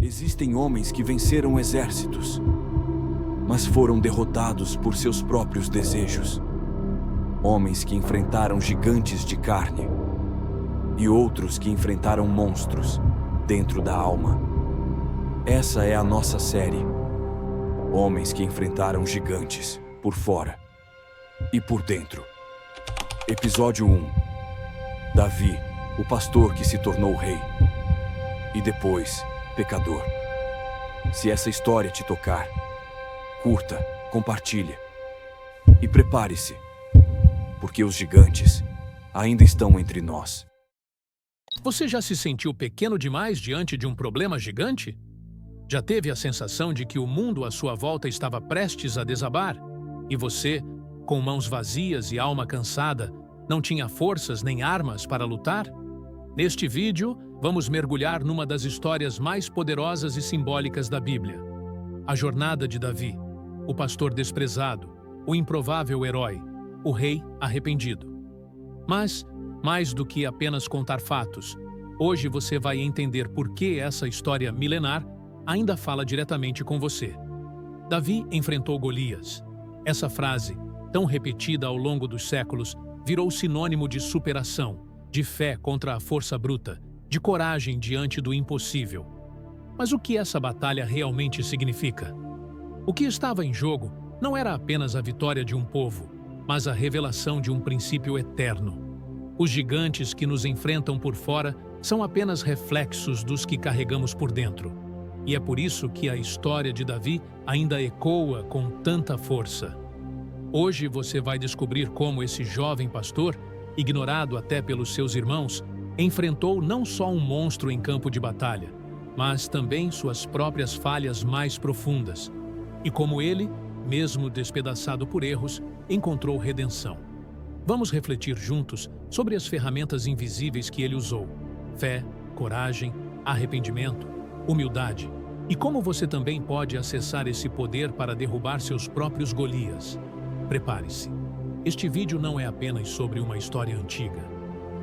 Existem homens que venceram exércitos, mas foram derrotados por seus próprios desejos. Homens que enfrentaram gigantes de carne e outros que enfrentaram monstros dentro da alma. Essa é a nossa série. Homens que enfrentaram gigantes por fora e por dentro. Episódio 1. Davi, o pastor que se tornou rei. E depois, pecador. Se essa história te tocar, curta, compartilhe e prepare-se, porque os gigantes ainda estão entre nós. Você já se sentiu pequeno demais diante de um problema gigante? Já teve a sensação de que o mundo à sua volta estava prestes a desabar? E você, com mãos vazias e alma cansada, não tinha forças nem armas para lutar? Neste vídeo, vamos mergulhar numa das histórias mais poderosas e simbólicas da Bíblia. A jornada de Davi, o pastor desprezado, o improvável herói, o rei arrependido. Mas, mais do que apenas contar fatos, hoje você vai entender por que essa história milenar ainda fala diretamente com você. Davi enfrentou Golias. Essa frase, tão repetida ao longo dos séculos, virou sinônimo de superação, de fé contra a força bruta, de coragem diante do impossível. Mas o que essa batalha realmente significa? O que estava em jogo não era apenas a vitória de um povo, mas a revelação de um princípio eterno. Os gigantes que nos enfrentam por fora são apenas reflexos dos que carregamos por dentro. E é por isso que a história de Davi ainda ecoa com tanta força. Hoje você vai descobrir como esse jovem pastor, ignorado até pelos seus irmãos, enfrentou não só um monstro em campo de batalha, mas também suas próprias falhas mais profundas. E como ele, mesmo despedaçado por erros, encontrou redenção. Vamos refletir juntos sobre as ferramentas invisíveis que ele usou: fé, coragem, arrependimento, humildade, e como você também pode acessar esse poder para derrubar seus próprios Golias. Prepare-se. Este vídeo não é apenas sobre uma história antiga.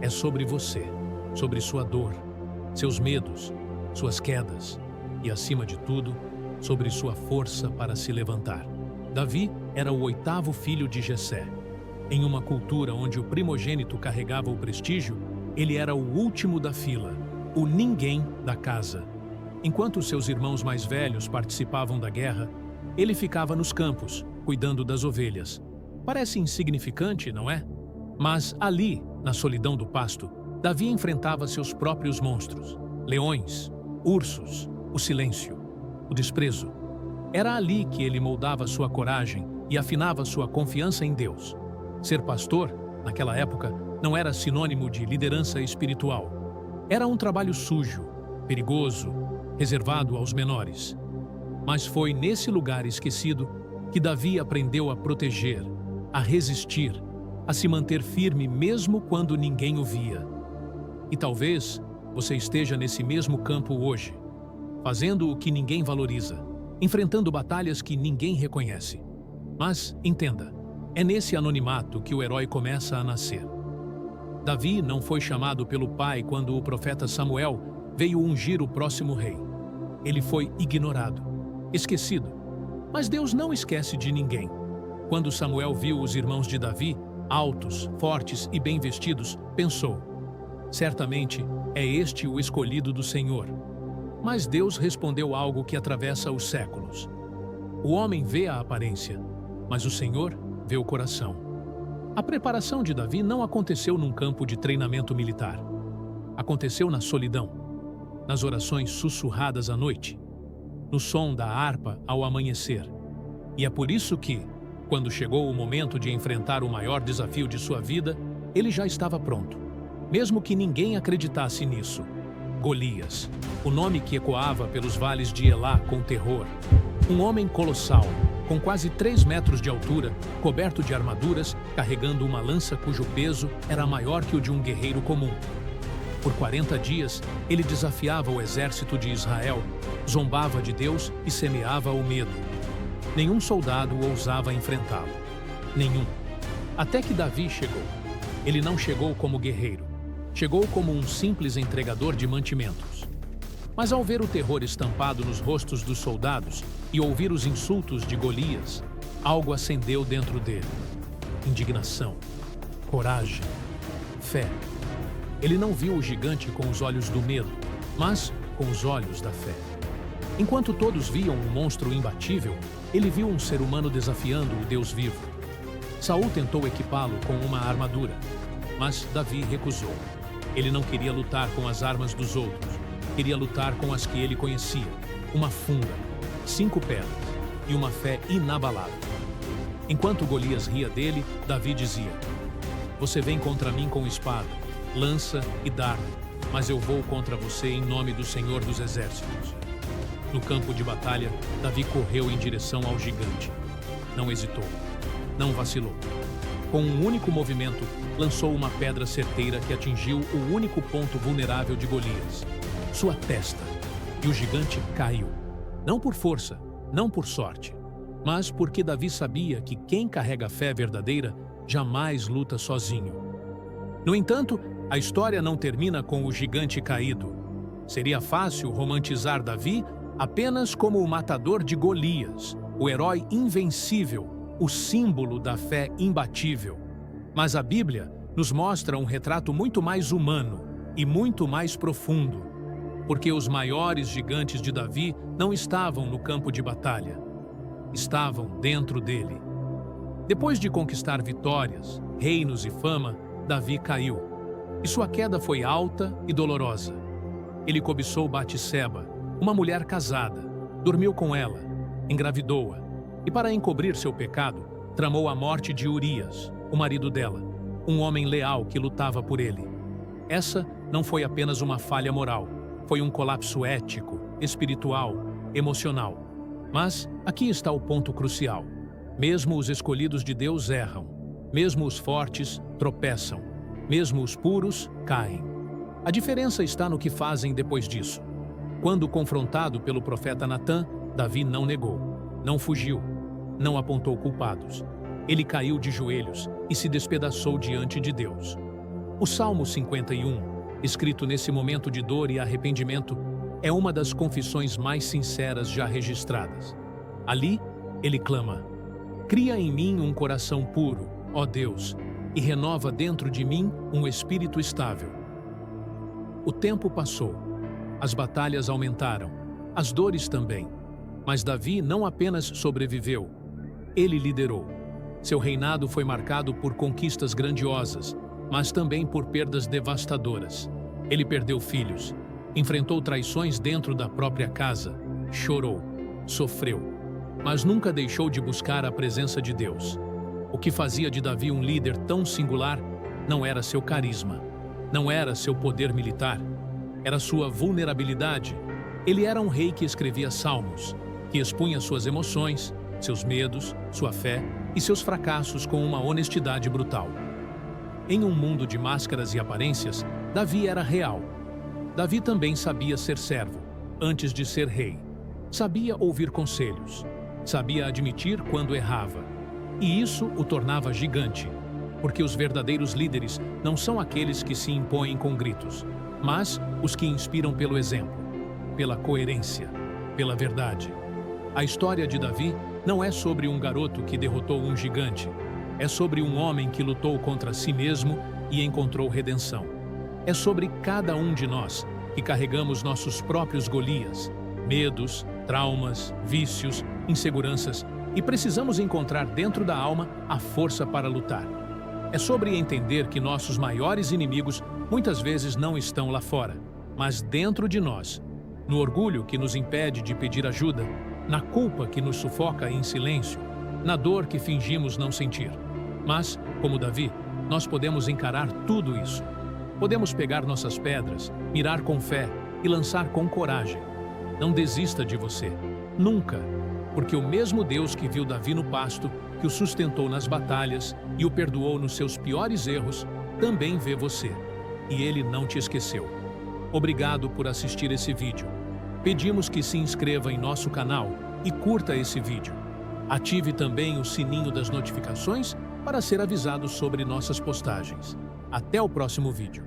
É sobre você, sobre sua dor, seus medos, suas quedas e, acima de tudo, sobre sua força para se levantar. Davi era o 8º filho de Jessé. Em uma cultura onde o primogênito carregava o prestígio, ele era o último da fila, o ninguém da casa. Enquanto seus irmãos mais velhos participavam da guerra, ele ficava nos campos, cuidando das ovelhas. Parece insignificante, não é? Mas ali, na solidão do pasto, Davi enfrentava seus próprios monstros: leões, ursos, o silêncio, o desprezo. Era ali que ele moldava sua coragem e afinava sua confiança em Deus. Ser pastor, naquela época, não era sinônimo de liderança espiritual. Era um trabalho sujo, perigoso, reservado aos menores. Mas foi nesse lugar esquecido que Davi aprendeu a proteger, a resistir, a se manter firme mesmo quando ninguém o via. E talvez você esteja nesse mesmo campo hoje, fazendo o que ninguém valoriza, enfrentando batalhas que ninguém reconhece. Mas, entenda, é nesse anonimato que o herói começa a nascer. Davi não foi chamado pelo pai quando o profeta Samuel veio ungir o próximo rei. Ele foi ignorado, esquecido. Mas Deus não esquece de ninguém. Quando Samuel viu os irmãos de Davi, altos, fortes e bem vestidos, pensou: certamente é este o escolhido do Senhor. Mas Deus respondeu algo que atravessa os séculos. O homem vê a aparência, mas o Senhor vê o coração. A preparação de Davi não aconteceu num campo de treinamento militar. Aconteceu na solidão, nas orações sussurradas à noite, no som da harpa ao amanhecer. E é por isso que, quando chegou o momento de enfrentar o maior desafio de sua vida, ele já estava pronto, mesmo que ninguém acreditasse nisso. Golias, o nome que ecoava pelos vales de Elá com terror. Um homem colossal, com quase 3 metros de altura, coberto de armaduras, carregando uma lança cujo peso era maior que o de um guerreiro comum. Por 40 dias, ele desafiava o exército de Israel, zombava de Deus e semeava o medo. Nenhum soldado ousava enfrentá-lo. Nenhum. Até que Davi chegou. Ele não chegou como guerreiro. Chegou como um simples entregador de mantimentos. Mas ao ver o terror estampado nos rostos dos soldados e ouvir os insultos de Golias, algo acendeu dentro dele. Indignação, coragem, fé. Ele não viu o gigante com os olhos do medo, mas com os olhos da fé. Enquanto todos viam um monstro imbatível, ele viu um ser humano desafiando o Deus vivo. Saul tentou equipá-lo com uma armadura, mas Davi recusou. Ele não queria lutar com as armas dos outros, queria lutar com as que ele conhecia, uma funda, 5 pedras e uma fé inabalável. Enquanto Golias ria dele, Davi dizia: "Você vem contra mim com espada, lança e dardo, mas eu vou contra você em nome do Senhor dos Exércitos." No campo de batalha, Davi correu em direção ao gigante. Não hesitou, não vacilou. Com um único movimento, lançou uma pedra certeira que atingiu o único ponto vulnerável de Golias, sua testa, e o gigante caiu. Não por força, não por sorte, mas porque Davi sabia que quem carrega a fé verdadeira jamais luta sozinho. No entanto, a história não termina com o gigante caído. Seria fácil romantizar Davi apenas como o matador de Golias, o herói invencível, o símbolo da fé imbatível. Mas a Bíblia nos mostra um retrato muito mais humano e muito mais profundo, porque os maiores gigantes de Davi não estavam no campo de batalha, estavam dentro dele. Depois de conquistar vitórias, reinos e fama, Davi caiu, e sua queda foi alta e dolorosa. Ele cobiçou Batseba, uma mulher casada, dormiu com ela, engravidou-a, e para encobrir seu pecado, tramou a morte de Urias, o marido dela, um homem leal que lutava por ele. Essa não foi apenas uma falha moral, foi um colapso ético, espiritual, emocional. Mas aqui está o ponto crucial. Mesmo os escolhidos de Deus erram, mesmo os fortes tropeçam, mesmo os puros caem. A diferença está no que fazem depois disso. Quando confrontado pelo profeta Natã, Davi não negou, não fugiu, não apontou culpados. Ele caiu de joelhos e se despedaçou diante de Deus. O Salmo 51, escrito nesse momento de dor e arrependimento, é uma das confissões mais sinceras já registradas. Ali, ele clama: "Cria em mim um coração puro, ó Deus, e renova dentro de mim um espírito estável." O tempo passou. As batalhas aumentaram, as dores também. Mas Davi não apenas sobreviveu, ele liderou. Seu reinado foi marcado por conquistas grandiosas, mas também por perdas devastadoras. Ele perdeu filhos, enfrentou traições dentro da própria casa, chorou, sofreu, mas nunca deixou de buscar a presença de Deus. O que fazia de Davi um líder tão singular não era seu carisma, não era seu poder militar, era sua vulnerabilidade. Ele era um rei que escrevia salmos, que expunha suas emoções, seus medos, sua fé e seus fracassos com uma honestidade brutal. Em um mundo de máscaras e aparências, Davi era real. Davi também sabia ser servo, antes de ser rei. Sabia ouvir conselhos, sabia admitir quando errava. E isso o tornava gigante, porque os verdadeiros líderes não são aqueles que se impõem com gritos, mas os que inspiram pelo exemplo, pela coerência, pela verdade. A história de Davi não é sobre um garoto que derrotou um gigante, é sobre um homem que lutou contra si mesmo e encontrou redenção. É sobre cada um de nós que carregamos nossos próprios Golias, medos, traumas, vícios, inseguranças, e precisamos encontrar dentro da alma a força para lutar. É sobre entender que nossos maiores inimigos muitas vezes não estão lá fora, mas dentro de nós, no orgulho que nos impede de pedir ajuda, na culpa que nos sufoca em silêncio, na dor que fingimos não sentir. Mas, como Davi, nós podemos encarar tudo isso. Podemos pegar nossas pedras, mirar com fé e lançar com coragem. Não desista de você, nunca, porque o mesmo Deus que viu Davi no pasto, que o sustentou nas batalhas e o perdoou nos seus piores erros, também vê você. E ele não te esqueceu. Obrigado por assistir esse vídeo. Pedimos que se inscreva em nosso canal e curta esse vídeo. Ative também o sininho das notificações para ser avisado sobre nossas postagens. Até o próximo vídeo.